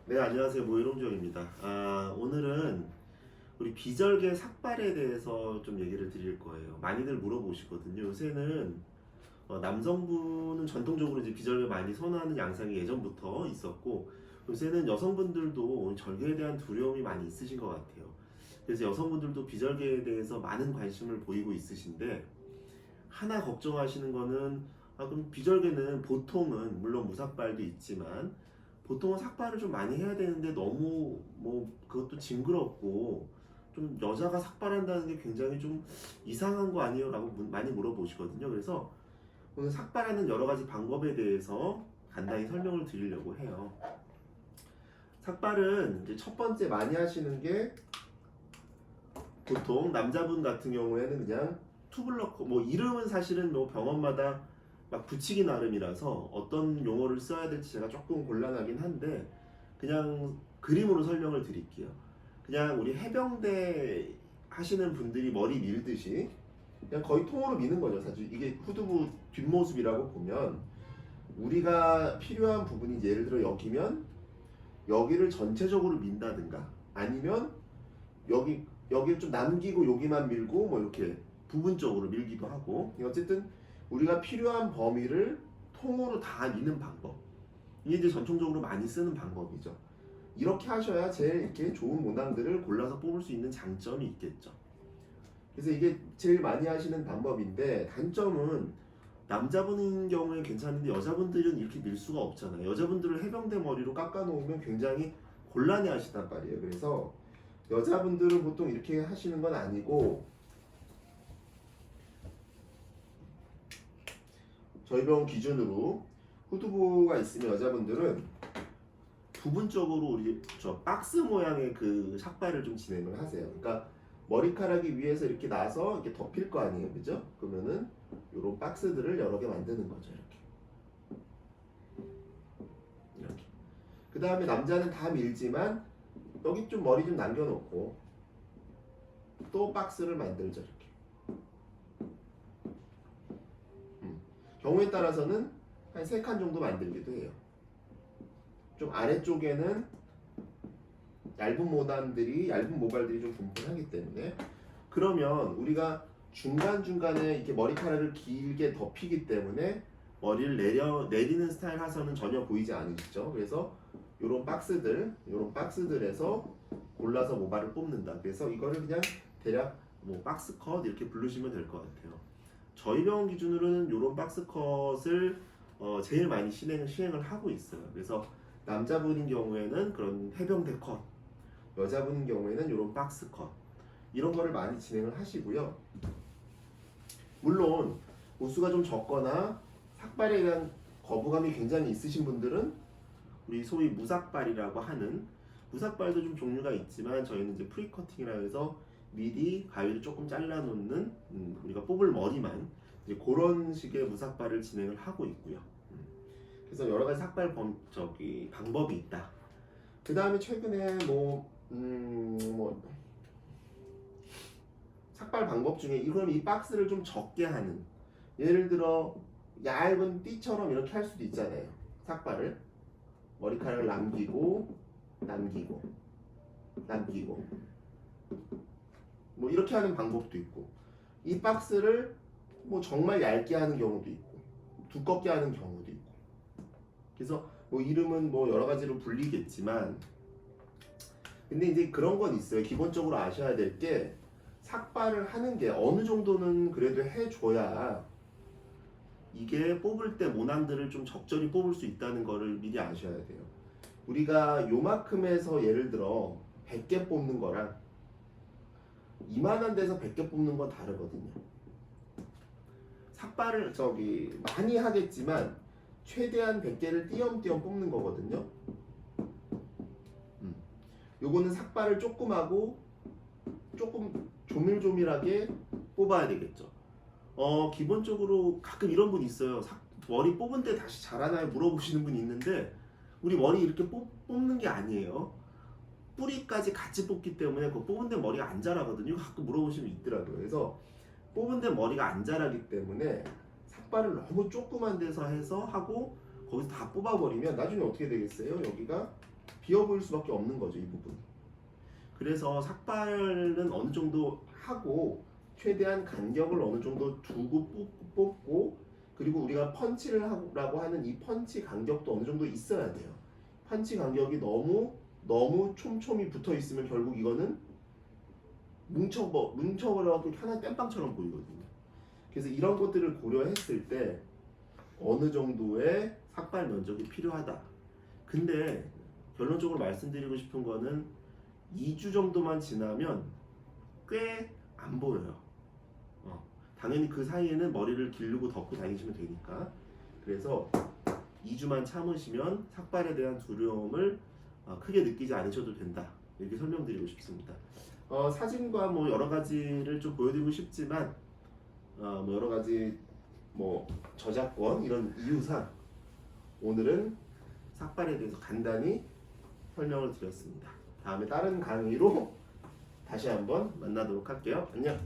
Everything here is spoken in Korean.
네, 안녕하세요. 모이롱정입니다. 오늘은 우리 비절개 삭발에 대해서 좀 얘기를 드릴 거예요. 많이들 물어보시거든요. 요새는 남성분은 전통적으로 이제 비절개 많이 선호하는 양상이 예전부터 있었고, 요새는 여성분들도 절개에 대한 두려움이 많이 있으신 것 같아요. 그래서 여성분들도 비절개에 대해서 많은 관심을 보이고 있으신데, 하나 걱정하시는 거는, 그럼 비절개는 보통은 물론 무삭발도 있지만 보통은 삭발을 좀 많이 해야 되는데 너무 뭐 그것도 징그럽고 좀 여자가 삭발한다는 게 굉장히 좀 이상한 거 아니에요? 라고 많이 물어보시거든요. 그래서 오늘 삭발하는 여러 가지 방법에 대해서 간단히 설명을 드리려고 해요. 삭발은 이제 첫 번째 많이 하시는 게 보통 남자분 같은 경우에는 그냥 투블럭, 뭐 이름은 사실은 뭐 병원마다 막 붙이기 나름이라서 어떤 용어를 써야 될지 제가 조금 곤란하긴 한데 그냥 그림으로 설명을 드릴게요. 그냥 우리 해병대 하시는 분들이 머리 밀듯이 그냥 거의 통으로 미는 거죠. 사실 이게 후두부 뒷모습이라고 보면 우리가 필요한 부분이 예를 들어 여기면 여기를 전체적으로 민다든가 아니면 여기를 좀 남기고 여기만 밀고 뭐 이렇게 부분적으로 밀기도 하고 어쨌든 우리가 필요한 범위를 통으로 다 미는 방법, 이게 이제 전통적으로 많이 쓰는 방법이죠. 이렇게 하셔야 제일 이렇게 좋은 모낭들을 골라서 뽑을 수 있는 장점이 있겠죠. 그래서 이게 제일 많이 하시는 방법인데 단점은 남자분인 경우에 괜찮은데 여자분들은 이렇게 밀 수가 없잖아요. 여자분들을 해병대 머리로 깎아 놓으면 굉장히 곤란해 하시단 말이에요. 그래서 여자분들은 보통 이렇게 하시는 건 아니고 저희 병원 기준으로 후두부가 있으면 여자분들은 부분적으로 우리 저 박스 모양의 그 삭발을 좀 진행을 하세요. 그러니까 머리카락이 위에서 이렇게 나서 이렇게 덮일 거 아니에요, 그죠? 그러면은 이런 박스들을 여러 개 만드는 거죠, 이렇게. 그 다음에 남자는 다 밀지만 여기 좀 머리 좀 남겨놓고 또 박스를 만들죠, 이렇게. 경우에 따라서는 한 3칸 정도 만들기도 해요. 좀 아래쪽에는 얇은 모발들이 좀 분포하기 때문에 그러면 우리가 중간중간에 이렇게 머리카락을 길게 덮이기 때문에 머리를 내리는 스타일 하서는 전혀 보이지 않으시죠? 그래서 이런 박스들에서 골라서 모발을 뽑는다. 그래서 이거를 그냥 대략 뭐 박스 컷 이렇게 부르시면 될 것 같아요. 저희 병원 기준으로는 이런 박스 컷을 제일 많이 시행을 하고 있어요. 그래서 남자분인 경우에는 그런 해병대 컷, 여자분인 경우에는 이런 박스 컷 이런 거를 많이 진행을 하시고요. 물론 보수가 좀 적거나 삭발에 대한 거부감이 굉장히 있으신 분들은 우리 소위 무삭발이라고 하는, 무삭발도 좀 종류가 있지만 저희는 이제 프리커팅이라 해서 미리 가위를 조금 잘라놓는 우리가 뽑을 머리만 이제 그런 식의 무삭발을 진행을 하고 있고요. 그래서 여러 가지 삭발 방법이 있다. 그 다음에 최근에 뭐 삭발 방법 중에 그럼 이 박스를 좀 적게 하는, 예를 들어 얇은 띠처럼 이렇게 할 수도 있잖아요. 삭발을 머리카락을 남기고 뭐 이렇게 하는 방법도 있고, 이 박스를 뭐 정말 얇게 하는 경우도 있고 두껍게 하는 경우도 있고, 그래서 뭐 이름은 뭐 여러 가지로 불리겠지만 근데 이제 그런 건 있어요. 기본적으로 아셔야 될 게 삭발을 하는 게 어느 정도는 그래도 해줘야 이게 뽑을 때 모낭들을 좀 적절히 뽑을 수 있다는 거를 미리 아셔야 돼요. 우리가 요만큼에서 예를 들어 100개 뽑는 거랑 이만한 데서 100개 뽑는 건 다르거든요. 삭발을 많이 하겠지만 최대한 100개를 띄엄띄엄 뽑는 거거든요. 요거는 삭발을 조금 하고 조금 조밀조밀하게 뽑아야 되겠죠. 기본적으로 가끔 이런 분 있어요. 머리 뽑은 데 다시 자라나요? 물어보시는 분이 있는데 우리 머리 이렇게 뽑는 게 아니에요. 뿌리까지 같이 뽑기 때문에 그 뽑은 데 머리가 안 자라거든요. 가끔 물어보시면 있더라고요. 그래서 뽑은 데 머리가 안 자라기 때문에 삭발을 너무 조그만 데서 해서 하고 거기서 다 뽑아버리면 나중에 어떻게 되겠어요? 여기가 비어 보일 수밖에 없는 거죠, 이 부분. 그래서 삭발은 어느 정도 하고 최대한 간격을 어느 정도 두고 뽑고 그리고 우리가 펀치를 하라고 하는 이 펀치 간격도 어느 정도 있어야 돼요. 펀치 간격이 너무 촘촘히 붙어 있으면 결국 이거는 뭉쳐버려서 하나 땜빵처럼 보이거든요. 그래서 이런 것들을 고려했을 때 어느 정도의 삭발 면적이 필요하다. 근데 결론적으로 말씀드리고 싶은 거는 2주 정도만 지나면 꽤 안 보여요. 당연히 그 사이에는 머리를 기르고 덮고 다니시면 되니까. 그래서 2주만 참으시면 삭발에 대한 두려움을 크게 느끼지 않으셔도 된다. 이렇게 설명드리고 싶습니다. 사진과 뭐 여러 가지를 좀 보여드리고 싶지만 뭐 여러 가지 뭐 저작권 이런 이유상 오늘은 삭발에 대해서 간단히 설명을 드렸습니다. 다음에 다른 강의로 다시 한번 만나도록 할게요. 안녕.